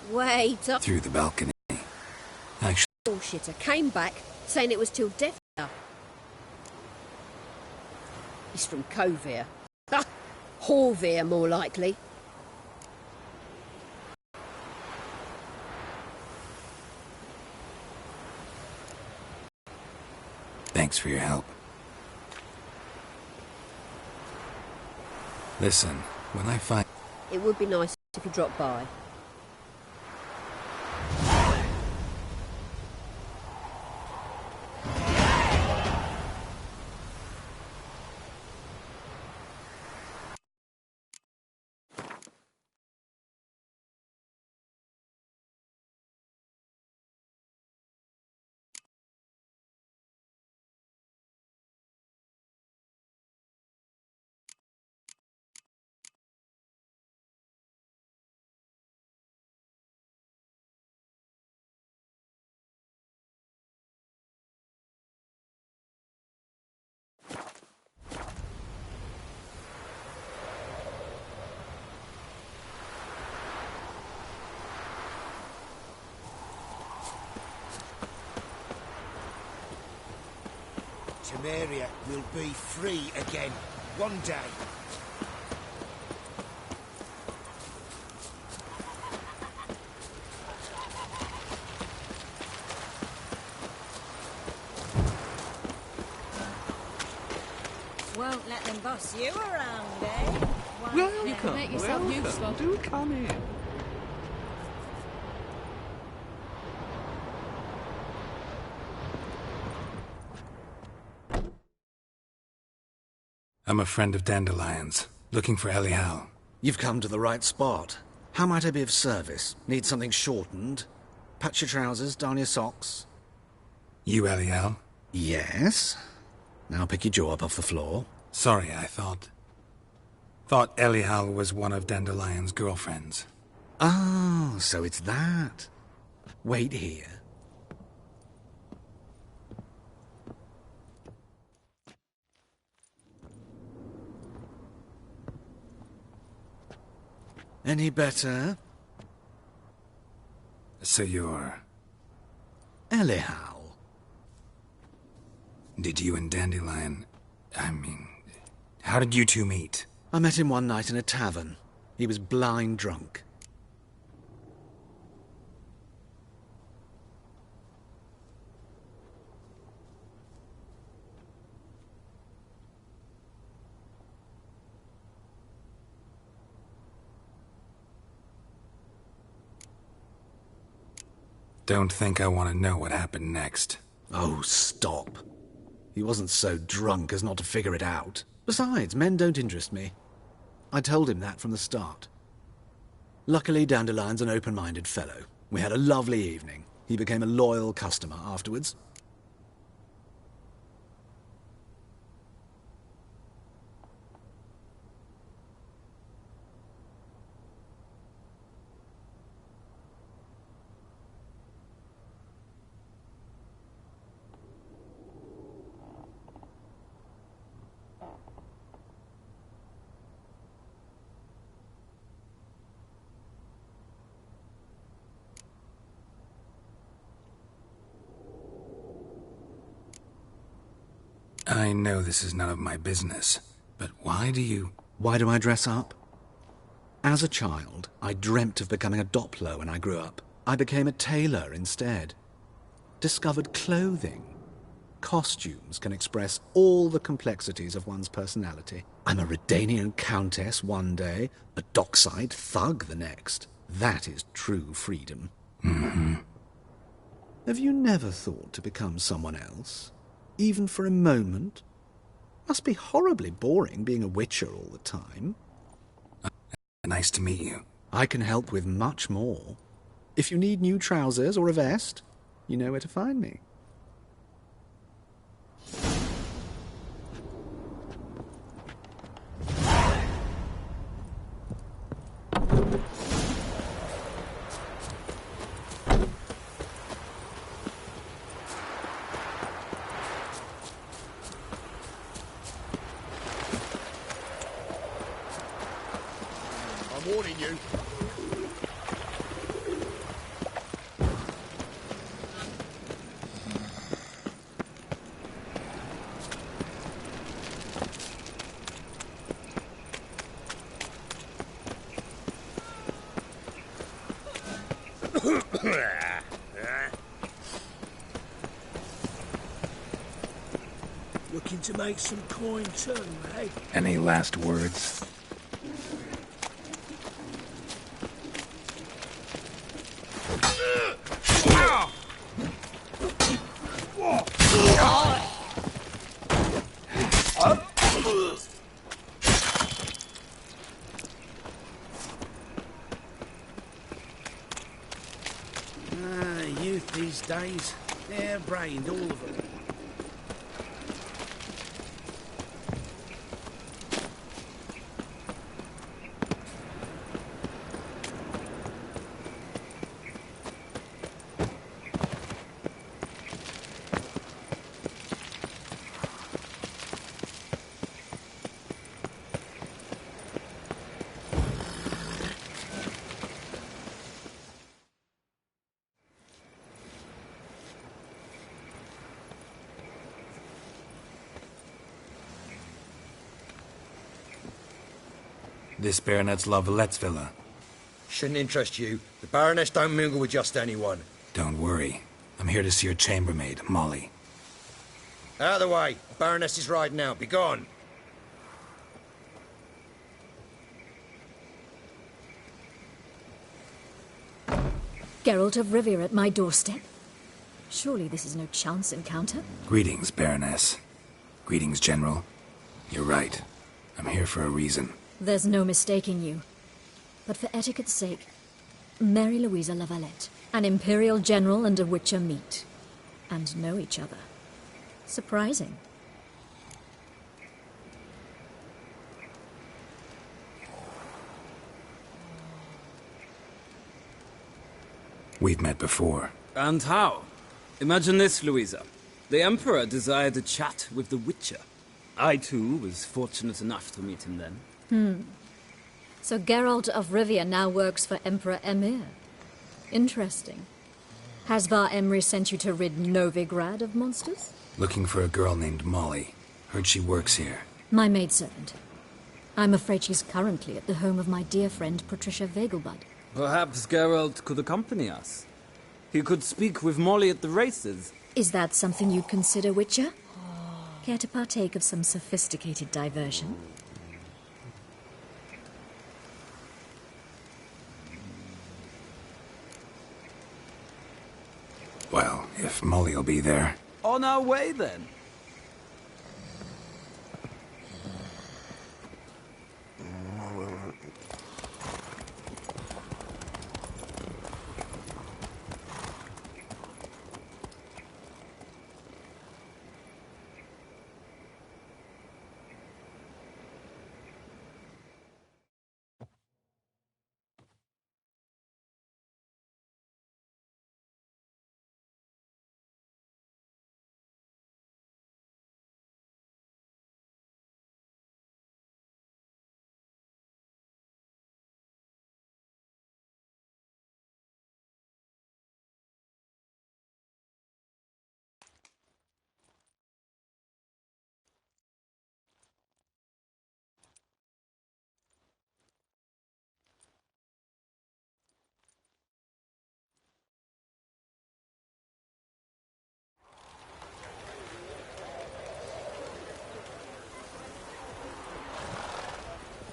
Wait up. Through the balcony. Actually... Bullshitter came back, saying it was till death. He's from Covere. Horvere, more likely. Thanks for your help. Listen, when I find... It would be nice if you dropped by. Temeria will be free again, one day. Won't let them boss you around, eh? Welcome, Make yourself useful. Do come in. I'm a friend of Dandelion's, looking for Elial. You've come to the right spot. How might I be of service? Need something shortened? Patch your trousers, darn your socks. You Elial? Yes. Now pick your jaw up off the floor. Sorry, I thought Elial was one of Dandelion's girlfriends. Oh, so it's that. Wait here. Any better? So you're... Elial. Did you and Dandelion... how did you two meet? I met him one night in a tavern. He was blind drunk. Don't think I want to know what happened next. Oh, stop. He wasn't so drunk as not to figure it out. Besides, men don't interest me. I told him that from the start. Luckily, Dandelion's an open-minded fellow. We had a lovely evening. He became a loyal customer afterwards. I know this is none of my business, but why do I dress up? As a child, I dreamt of becoming a Doppler when I grew up. I became a tailor instead. Discovered clothing. Costumes can express all the complexities of one's personality. I'm a Redanian countess one day, a dockside thug the next. That is true freedom. Mm-hmm. Have you never thought to become someone else? Even for a moment? Must be horribly boring being a witcher all the time. Nice to meet you. I can help with much more. If you need new trousers or a vest, you know where to find me. I'm warning you. Looking to make some coin too, eh? Any last words? Youth these days, hair-brained, all of them. This baronet's La Vallette's villa. Shouldn't interest you. The Baroness don't mingle with just anyone. Don't worry. I'm here to see your chambermaid, Molly. Out of the way. Baroness is riding out. Be gone. Geralt of Rivia at my doorstep? Surely this is no chance encounter? Greetings, Baroness. Greetings, General. You're right. I'm here for a reason. There's no mistaking you. But for etiquette's sake, Mary Louisa La Valette, an Imperial General and a Witcher meet. And know each other. Surprising. We've met before. And how? Imagine this, Louisa. The Emperor desired a chat with the Witcher. I, too, was fortunate enough to meet him then. So Geralt of Rivia now works for Emperor Emir. Interesting. Has Var Emry sent you to rid Novigrad of monsters? Looking for a girl named Molly. Heard she works here. My maidservant. I'm afraid she's currently at the home of my dear friend Patricia Vegelbud. Perhaps Geralt could accompany us. He could speak with Molly at the races. Is that something you'd consider, Witcher? Care to partake of some sophisticated diversion? Well, if Molly'll be there. On our way, then.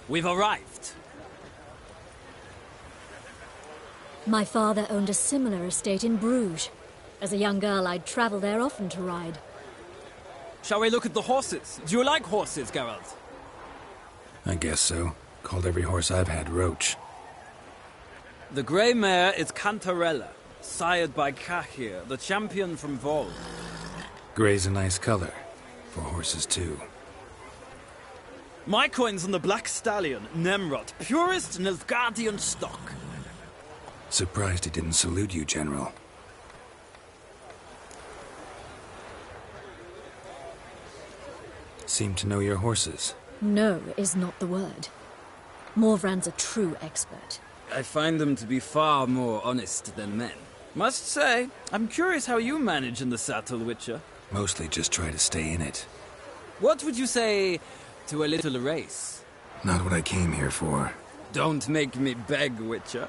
We've arrived. My father owned a similar estate in Bruges. As a young girl, I'd travel there often to ride. Shall we look at the horses? Do you like horses, Geralt? I guess so. Called every horse I've had Roach. The grey mare is Cantarella, sired by Cahir, the champion from Vol. Grey's a nice color. For horses, too. My coin's on the Black Stallion, Nemrod, purest Nilfgaardian stock. Surprised he didn't salute you, General. Seem to know your horses. No is not the word. Morvran's a true expert. I find them to be far more honest than men. Must say, I'm curious how you manage in the saddle, Witcher. Mostly just try to stay in it. What would you say to a little race? Not what I came here for. Don't make me beg, Witcher.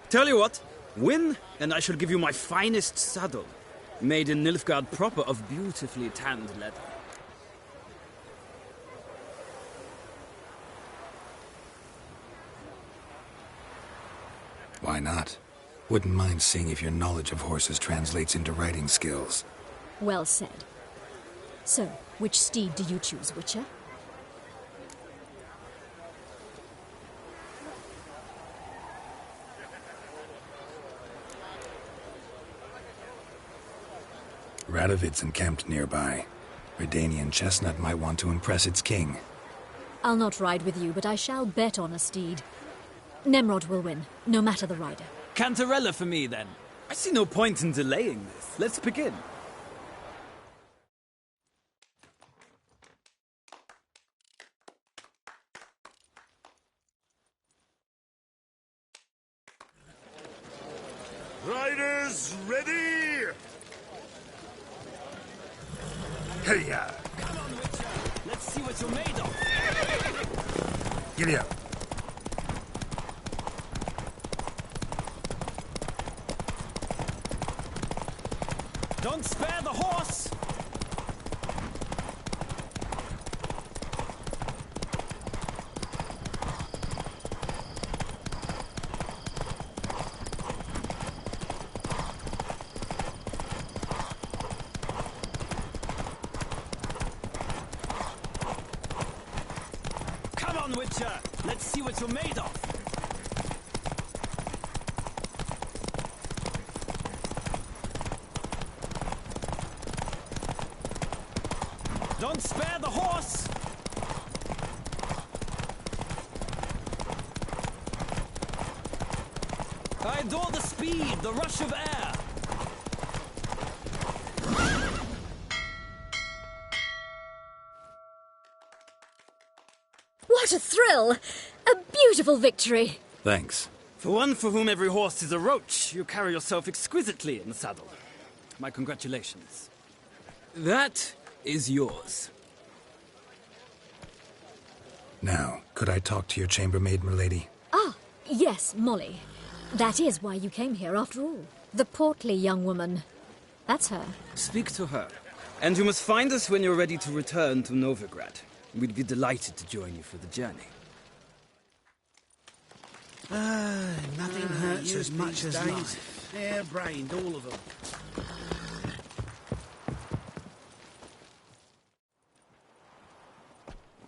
Tell you what, Win, and I shall give you my finest saddle, made in Nilfgaard proper of beautifully tanned leather. Why not? Wouldn't mind seeing if your knowledge of horses translates into riding skills. Well said. So, which steed do you choose, Witcher? Radovid's encamped nearby. Redanian Chestnut might want to impress its king. I'll not ride with you, but I shall bet on a steed. Nemrod will win, no matter the rider. Cantarella for me, then. I see no point in delaying this. Let's begin. Riders ready! Hey-ya! Come on, Witcher. Let's see what you're made of. Giddy up. Don't spare the horse! Come on, Witcher! Let's see what you're made of! Don't spare the horse! I adore the speed, the rush of air! What a thrill! A beautiful victory! Thanks. For one for whom every horse is a roach, you carry yourself exquisitely in the saddle. My congratulations. That is yours. Now, could I talk to your chambermaid, milady? Ah, yes, Molly. That is why you came here after all. The portly young woman. That's her. Speak to her. And you must find us when you're ready to return to Novigrad. We'd be delighted to join you for the journey. Nothing hurts as much as life. Hair-brained, all of them.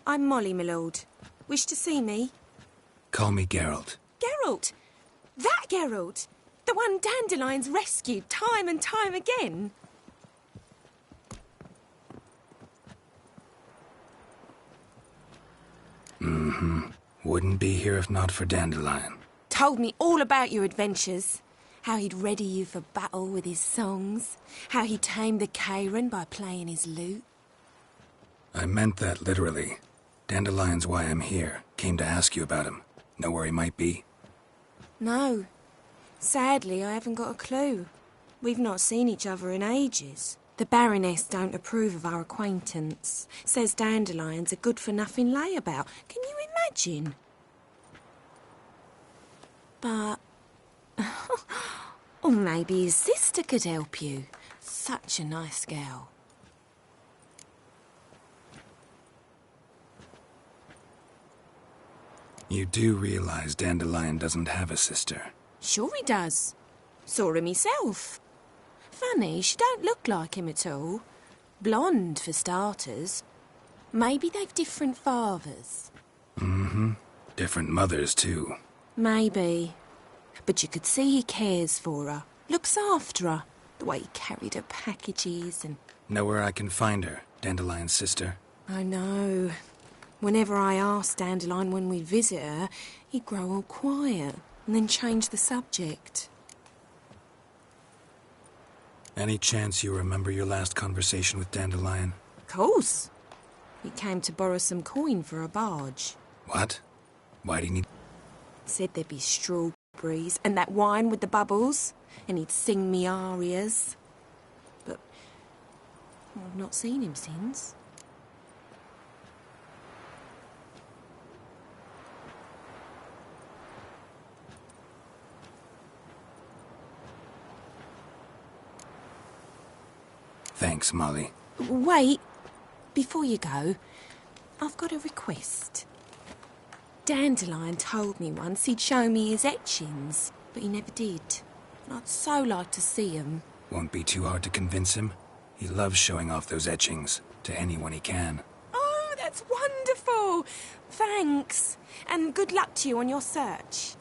I'm Molly, my lord. Wish to see me? Call me Geralt. Geralt! That Geralt! The one Dandelion's rescued time and time again! Wouldn't be here if not for Dandelion. Told me all about your adventures. How he'd ready you for battle with his songs. How he tamed the Kairan by playing his lute. I meant that literally. Dandelion's why I'm here. Came to ask you about him. Know where he might be? No. Sadly, I haven't got a clue. We've not seen each other in ages. The Baroness don't approve of our acquaintance. Says Dandelion's a good-for-nothing layabout. Can you imagine? But... or maybe his sister could help you. Such a nice girl. You do realize Dandelion doesn't have a sister. Sure he does. Saw him myself. Funny, she don't look like him at all. Blonde, for starters. Maybe they've different fathers. Different mothers, too. Maybe. But you could see he cares for her. Looks after her. The way he carried her packages and... Know where I can find her, Dandelion's sister? I know. Whenever I asked Dandelion when we'd visit her, he'd grow all quiet and then change the subject. Any chance you remember your last conversation with Dandelion? Of course. He came to borrow some coin for a barge. What? Why do you need... Said there'd be strawberries and that wine with the bubbles, and he'd sing me arias. But I've not seen him since. Thanks, Molly. Wait, before you go, I've got a request. Dandelion told me once he'd show me his etchings, but he never did. And I'd so like to see 'em. Won't be too hard to convince him. He loves showing off those etchings to anyone he can. Oh, that's wonderful! Thanks, and good luck to you on your search.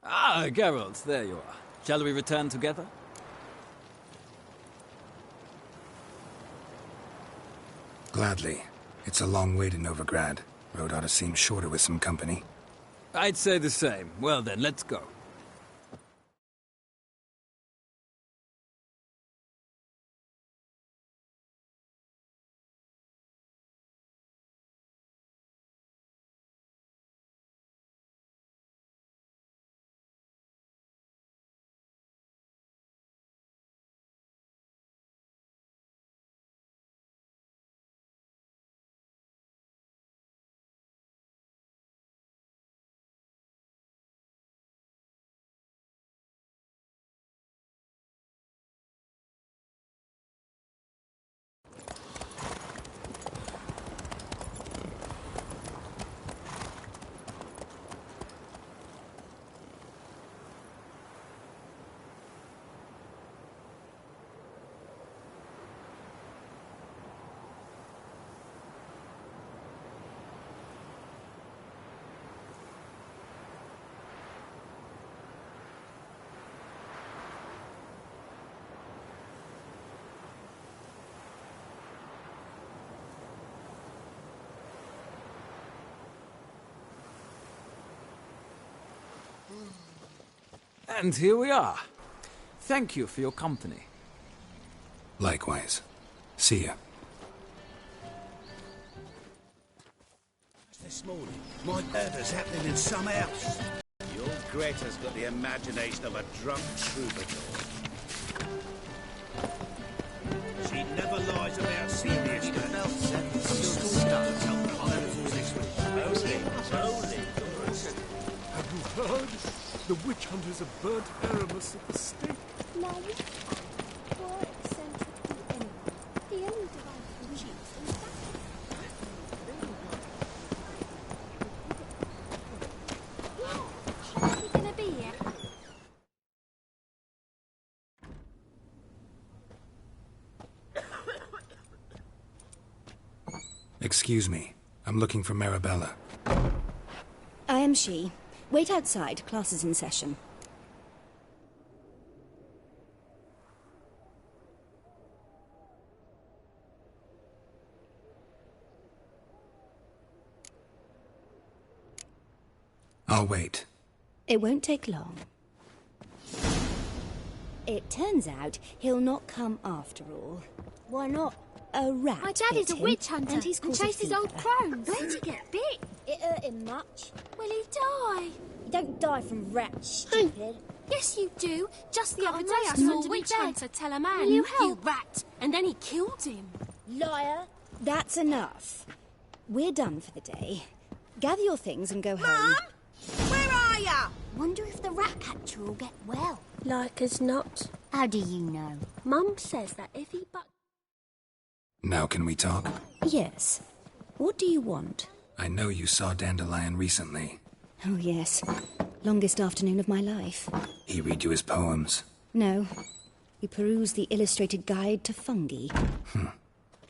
Ah, Geralt, there you are. Shall we return together? Gladly. It's a long way to Novigrad. Road ought to seem shorter with some company. I'd say the same. Well then, let's go. And here we are. Thank you for your company. Likewise. See ya. This morning, my murder's happening in some house. Your Greta's got the imagination of a drunk troubadour. She never lies about seriousness. Have you heard? The witch hunters have burnt Aramis at the stake. Now, we can't more eccentric than anyone. The only device we use is that. Yeah, she's gonna be here. Excuse me. I'm looking for Marabella. I am she. Wait outside. Class is in session. I'll wait. It won't take long. It turns out he'll not come after all. Why not? A rat. My dad is a hit him, witch hunter and he's and caught a chases old fever. crones. Where'd he get bit? It hurt him much. Will he die? You don't die from rats, stupid. Yes, you do. Just the other day I saw a witch hunter tell a man, you rat, and then he killed him. Liar. That's enough. We're done for the day. Gather your things and go home. Where are ya? Wonder if the rat catcher will get well. Like as not. How do you know? Mum says that if he Now can we talk? Yes. What do you want? I know you saw Dandelion recently. Oh, yes. Longest afternoon of my life. He read you his poems. No. You peruse the illustrated guide to fungi.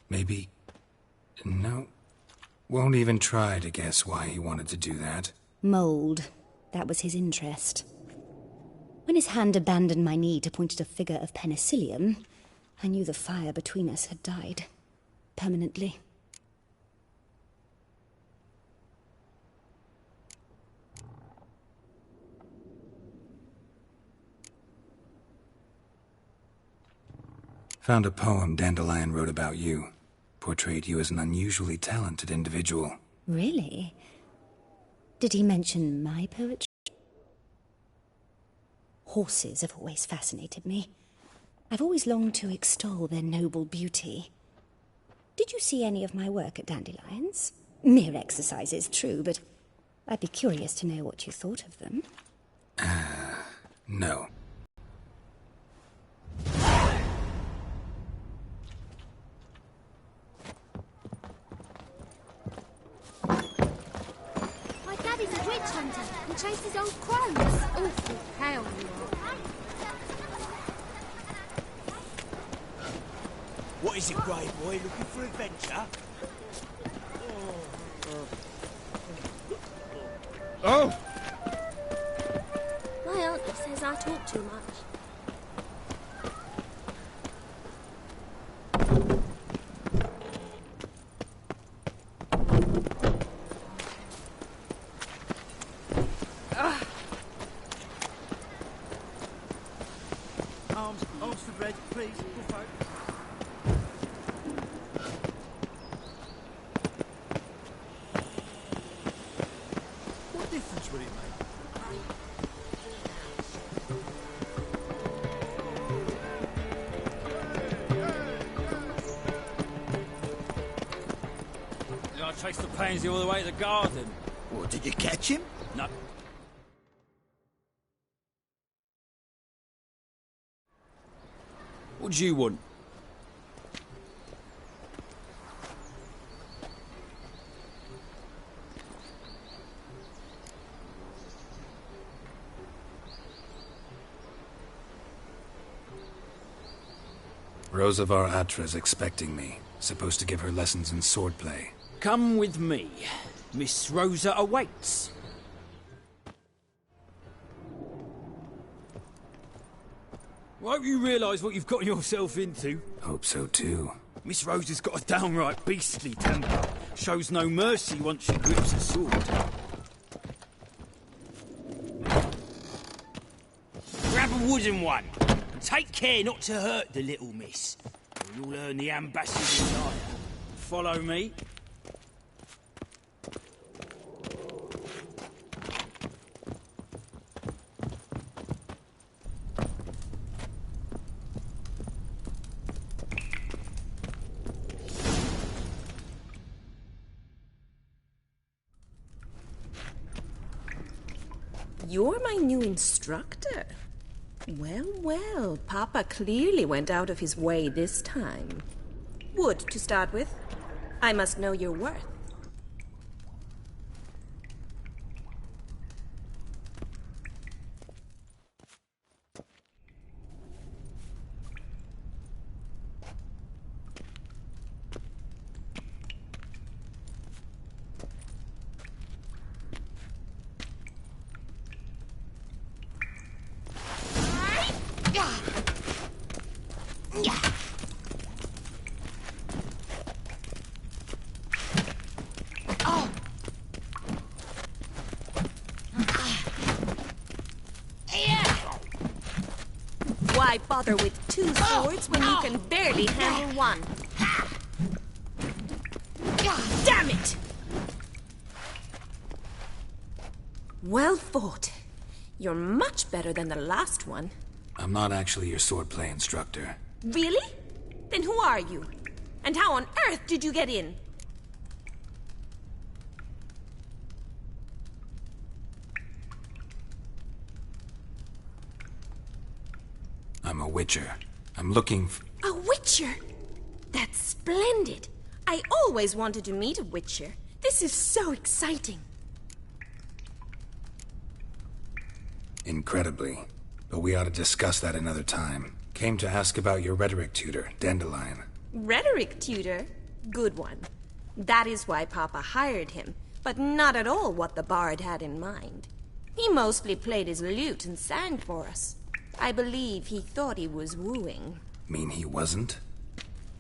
Maybe... No. Won't even try to guess why he wanted to do that. Mould. That was his interest. When his hand abandoned my knee to point at a figure of penicillium, I knew the fire between us had died. Permanently. Found a poem Dandelion wrote about you. Portrayed you as an unusually talented individual. Really? Did he mention my poetry? Horses have always fascinated me. I've always longed to extol their noble beauty. Did you see any of my work at Dandelions? Mere exercises, true, but I'd be curious to know what you thought of them. No. My daddy's a witch hunter and chases old crows. Awful pale you are. What is it, Grey Boy? Looking for adventure? Oh! My auntie says I talk too much. Arms for bread, please. Good folk. What difference will it make? Did I chase the pansy all the way to the garden? What, did you catch him? No. What do you want? Rosavar Atra's expecting me. Supposed to give her lessons in swordplay. Come with me. Miss Rosa awaits. I hope you realise what you've got yourself into. Hope so too. Miss Rosa's got a downright beastly temper. Shows no mercy once she grips a sword. Grab a wooden one. And take care not to hurt the little miss. Or you'll earn the ambassador's ire. Follow me. You're my new instructor. Well, well, Papa clearly went out of his way this time. Wood, to start with. I must know your worth. Why bother with two swords when you can barely handle one? Damn it! Well fought. You're much better than the last one. I'm not actually your swordplay instructor. Really? Then who are you? And how on earth did you get in? I'm a witcher. I'm looking for... A witcher? That's splendid. I always wanted to meet a witcher. This is so exciting. Incredibly. But we ought to discuss that another time. Came to ask about your rhetoric tutor, Dandelion. Rhetoric tutor? Good one. That is why Papa hired him, but not at all what the bard had in mind. He mostly played his lute and sang for us. I believe he thought he was wooing. Mean he wasn't?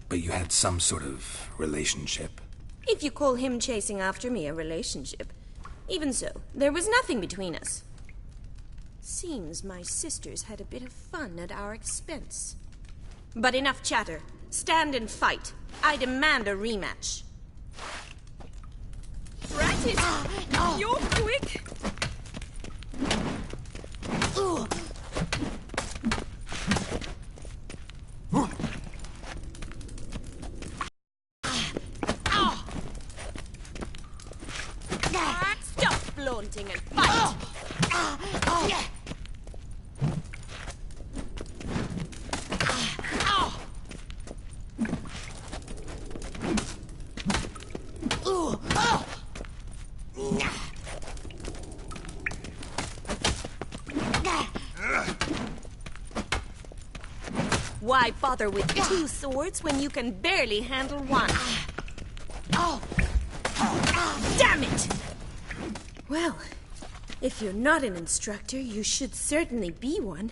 But you had some sort of relationship? If you call him chasing after me a relationship. Even so, there was nothing between us. Seems my sisters had a bit of fun at our expense. But enough chatter. Stand and fight. I demand a rematch. Rat it! You're quick! dancing and fight! Why bother with two swords when you can barely handle one? Damn it! Well, if you're not an instructor, you should certainly be one.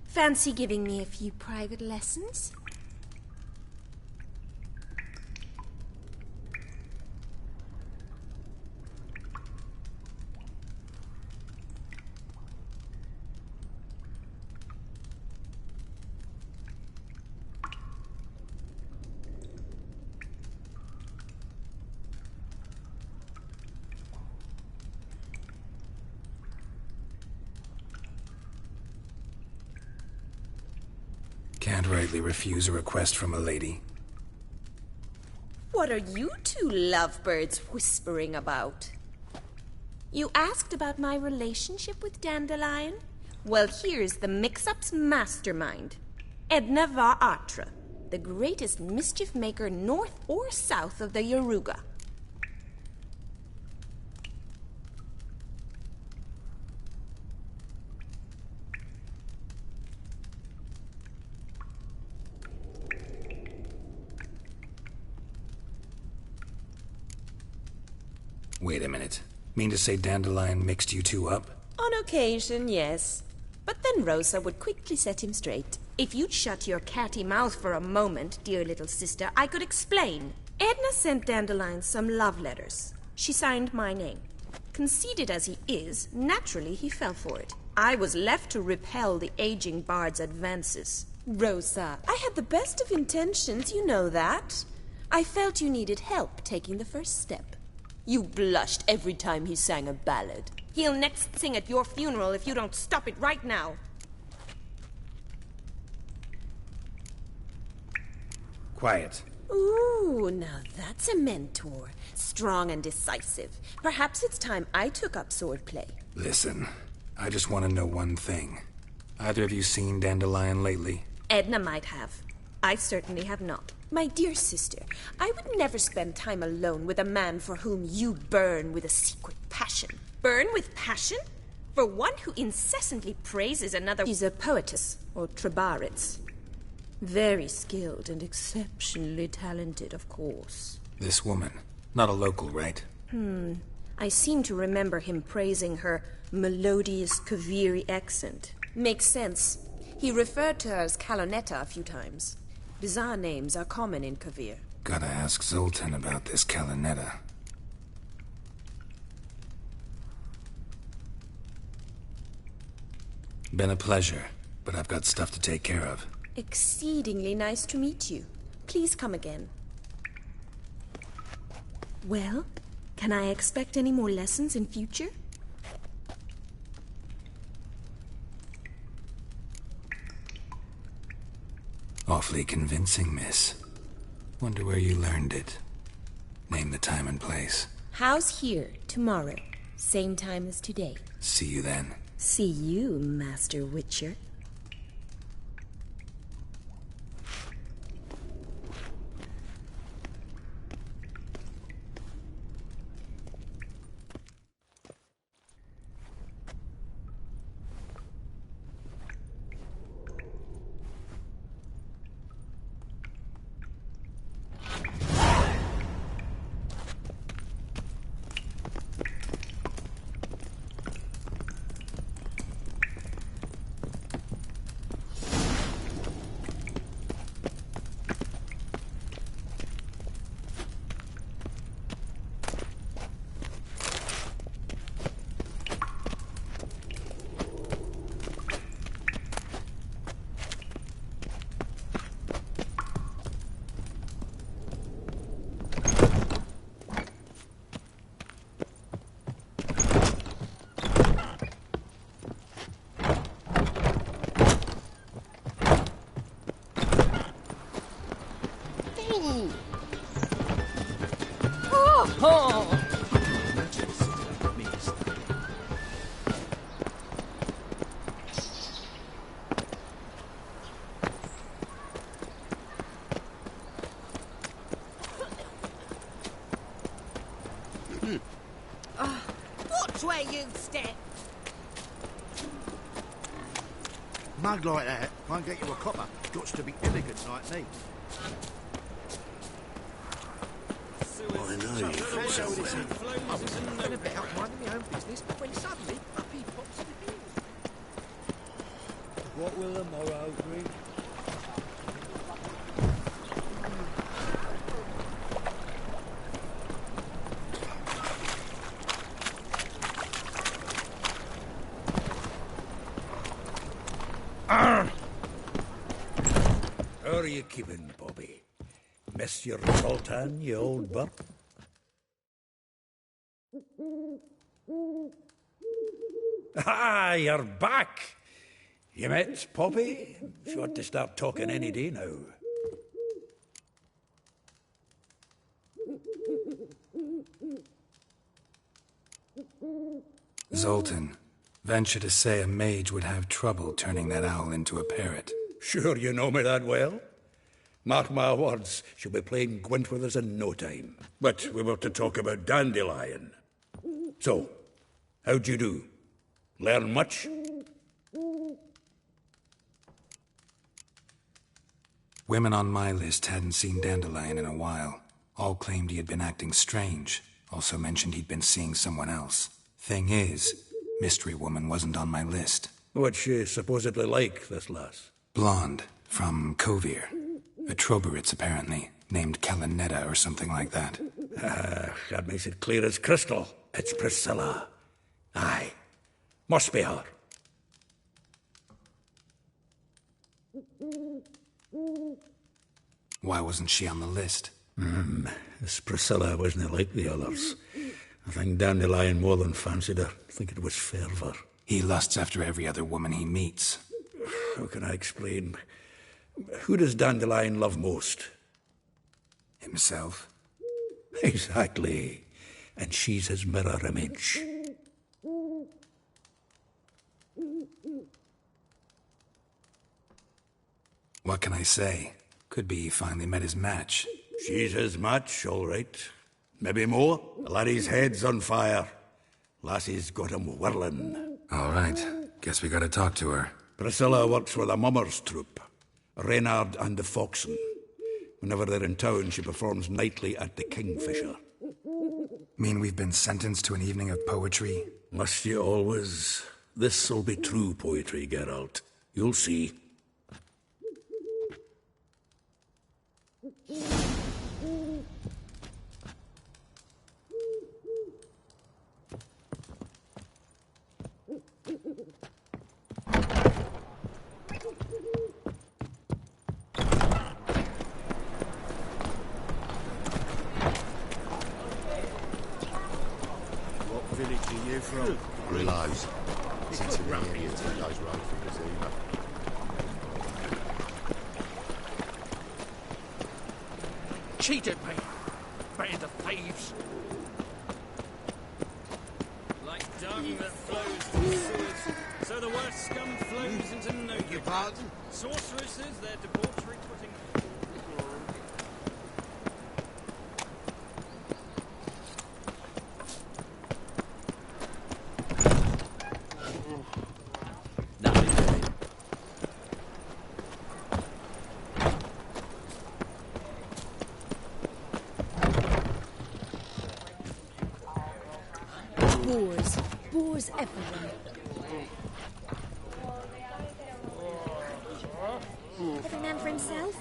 Fancy giving me a few private lessons? Can't rightly refuse a request from a lady. What are you two lovebirds whispering about? You asked about my relationship with Dandelion? Well, here's the mix-up's mastermind. Edna Va Atra, the greatest mischief maker north or south of the Yaruga. Wait a minute. Mean to say Dandelion mixed you two up? On occasion, yes. But then Rosa would quickly set him straight. If you'd shut your catty mouth for a moment, dear little sister, I could explain. Edna sent Dandelion some love letters. She signed my name. Conceited as he is, naturally he fell for it. I was left to repel the aging bard's advances. Rosa, I had the best of intentions, you know that. I felt you needed help taking the first step. You blushed every time he sang a ballad. He'll next sing at your funeral if you don't stop it right now. Quiet. Ooh, now that's a mentor. Strong and decisive. Perhaps it's time I took up swordplay. Listen, I just want to know one thing. Either of you seen Dandelion lately? Edna might have. I certainly have not. My dear sister, I would never spend time alone with a man for whom you burn with a secret passion. Burn with passion? For one who incessantly praises another. She's a poetess, or trebaritz. Very skilled and exceptionally talented, of course. This woman. Not a local, right? I seem to remember him praising her melodious Kaviri accent. Makes sense. He referred to her as Calonetta a few times. Bizarre names are common in Kavir. Gotta ask Zoltan about this Calonetta. Been a pleasure, but I've got stuff to take care of. Exceedingly nice to meet you. Please come again. Well, can I expect any more lessons in future? Awfully convincing, miss. Wonder where you learned it. Name the time and place. House here, tomorrow. Same time as today. See you then. See you, Master Witcher. you step. Mug like that won't get you a copper. Got to be elegant like me. I know you feel so well. I was thinking about minding my own business when suddenly up he pops in the hill. What will the morrow bring? How are you keeping, Bobby? Miss your sultan, you old buck? Ah, you're back! You met Poppy? She ought to start talking any day now. Zoltan, venture to say a mage would have trouble turning that owl into a parrot. Sure you know me that well. Mark my words, she'll be playing Gwent with us in no time. But we were to talk about Dandelion. So, how'd you do? Learn much? Women on my list hadn't seen Dandelion in a while. All claimed he had been acting strange. Also mentioned he'd been seeing someone else. Thing is, Mystery Woman wasn't on my list. What's she supposedly like, this lass? Blonde, from Kovir. A Troberitz, apparently, named Kalinetta or something like that. That makes it clear as crystal. It's Priscilla. Aye. Must be her. Why wasn't she on the list? This Priscilla wasn't like the others. I think Dandelion more than fancied her. I think it was fervour. He lusts after every other woman he meets. How can I explain? Who does Dandelion love most? Himself? Exactly. And she's his mirror image. What can I say? Could be he finally met his match. She's his match, all right. Maybe more. The laddie's head's on fire. Lassie's got him whirling. All right. Guess we gotta talk to her. Priscilla works with a mummers troupe. Reynard and the Foxen. Whenever they're in town, she performs nightly at the Kingfisher. Mean we've been sentenced to an evening of poetry? Must you always? This'll be true poetry, Geralt. You'll see. From Willows. Sits in the area till it goes road from Kazuma. cheated me. Band of thieves. Like dung that flows to the sewers, so the worst scum flows into no good. Your pardon? Sorceresses, their debauchery putting... Boars everywhere. Every man for himself?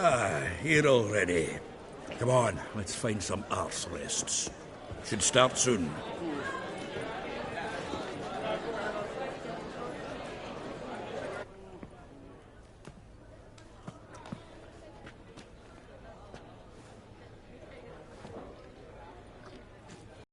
Here already. Come on, let's find some arse rests. Should start soon.